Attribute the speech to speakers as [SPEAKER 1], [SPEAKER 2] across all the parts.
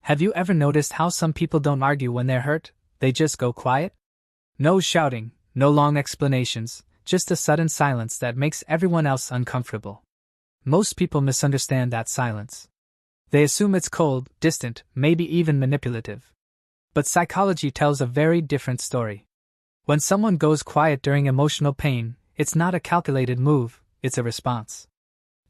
[SPEAKER 1] Have you ever noticed how some people don't argue when they're hurt, they just go quiet? No shouting, no long explanations, just a sudden silence that makes everyone else uncomfortable. Most people misunderstand that silence. They assume it's cold, distant, maybe even manipulative. But psychology tells a very different story. When someone goes quiet during emotional pain, it's not a calculated move, it's a response.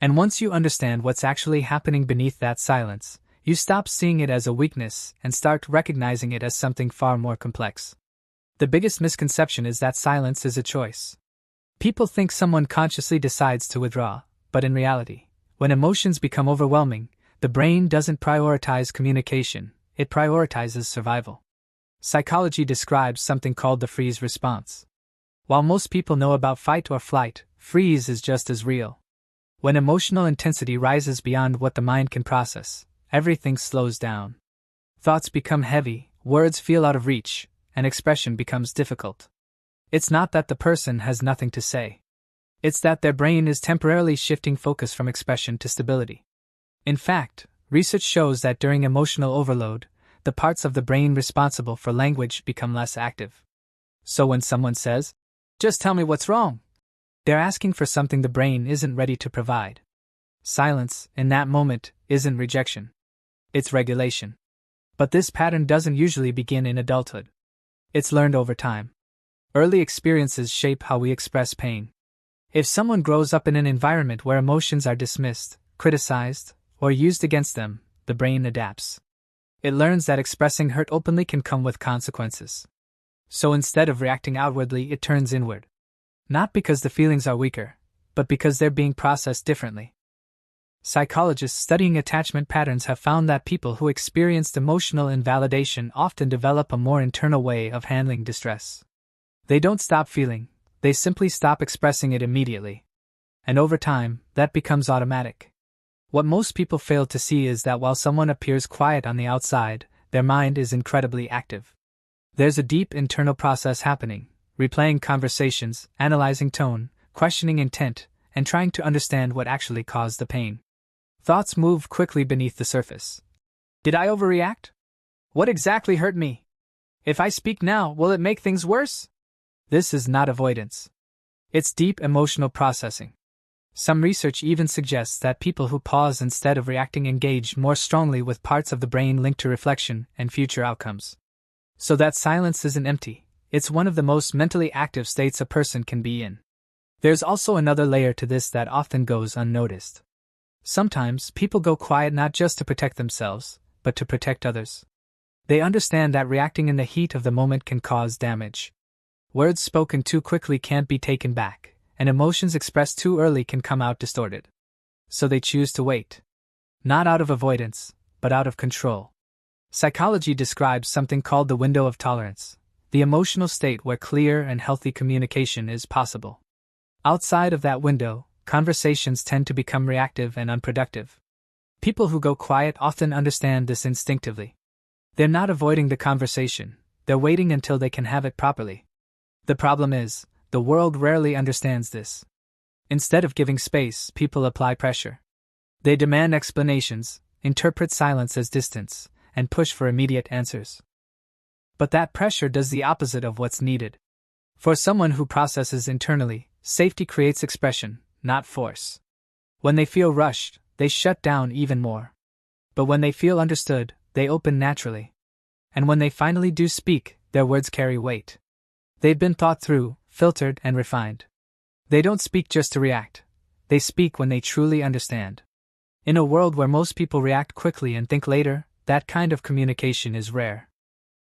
[SPEAKER 1] And once you understand what's actually happening beneath that silence, you stop seeing it as a weakness and start recognizing it as something far more complex. The biggest misconception is that silence is a choice. People think someone consciously decides to withdraw, but in reality, when emotions become overwhelming, the brain doesn't prioritize communication, it prioritizes survival. Psychology describes something called the freeze response. While most people know about fight or flight, freeze is just as real. When emotional intensity rises beyond what the mind can process, everything slows down. Thoughts become heavy, words feel out of reach, and expression becomes difficult. It's not that the person has nothing to say. It's that their brain is temporarily shifting focus from expression to stability. In fact, research shows that during emotional overload, the parts of the brain responsible for language become less active. So when someone says, "Just tell me what's wrong," they're asking for something the brain isn't ready to provide. Silence, in that moment, isn't rejection. It's regulation. But this pattern doesn't usually begin in adulthood. It's learned over time. Early experiences shape how we express pain. If someone grows up in an environment where emotions are dismissed, criticized, or used against them, the brain adapts. It learns that expressing hurt openly can come with consequences. So instead of reacting outwardly, it turns inward. Not because the feelings are weaker, but because they're being processed differently. Psychologists studying attachment patterns have found that people who experienced emotional invalidation often develop a more internal way of handling distress. They don't stop feeling, they simply stop expressing it immediately. And over time, that becomes automatic. What most people fail to see is that while someone appears quiet on the outside, their mind is incredibly active. There's a deep internal process happening, replaying conversations, analyzing tone, questioning intent, and trying to understand what actually caused the pain. Thoughts move quickly beneath the surface. Did I overreact? What exactly hurt me? If I speak now, will it make things worse? This is not avoidance. It's deep emotional processing. Some research even suggests that people who pause instead of reacting engage more strongly with parts of the brain linked to reflection and future outcomes. So that silence isn't empty, it's one of the most mentally active states a person can be in. There's also another layer to this that often goes unnoticed. Sometimes people go quiet not just to protect themselves, but to protect others. They understand that reacting in the heat of the moment can cause damage. Words spoken too quickly can't be taken back, and emotions expressed too early can come out distorted. So they choose to wait. Not out of avoidance, but out of control. Psychology describes something called the window of tolerance, the emotional state where clear and healthy communication is possible. Outside of that window, conversations tend to become reactive and unproductive. People who go quiet often understand this instinctively. They're not avoiding the conversation, they're waiting until they can have it properly. The problem is, the world rarely understands this. Instead of giving space, people apply pressure. They demand explanations, interpret silence as distance, and push for immediate answers. But that pressure does the opposite of what's needed. For someone who processes internally, safety creates expression, not force. When they feel rushed, they shut down even more. But when they feel understood, they open naturally. And when they finally do speak, their words carry weight. They've been thought through, filtered, and refined. They don't speak just to react. They speak when they truly understand. In a world where most people react quickly and think later, that kind of communication is rare.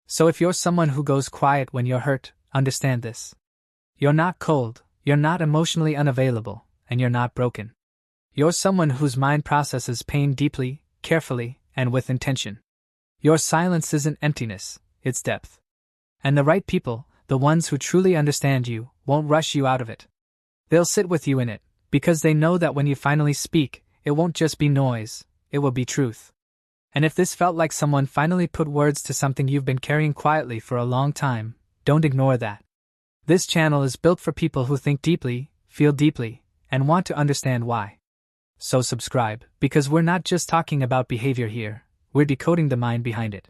[SPEAKER 1] So if you're someone who goes quiet when you're hurt, understand this. You're not cold, you're not emotionally unavailable, and you're not broken. You're someone whose mind processes pain deeply, carefully, and with intention. Your silence isn't emptiness, it's depth. And the right people, the ones who truly understand you, won't rush you out of it. They'll sit with you in it, because they know that when you finally speak, it won't just be noise, it will be truth. And if this felt like someone finally put words to something you've been carrying quietly for a long time, don't ignore that. This channel is built for people who think deeply, feel deeply, and want to understand why. So subscribe, because we're not just talking about behavior here, we're decoding the mind behind it.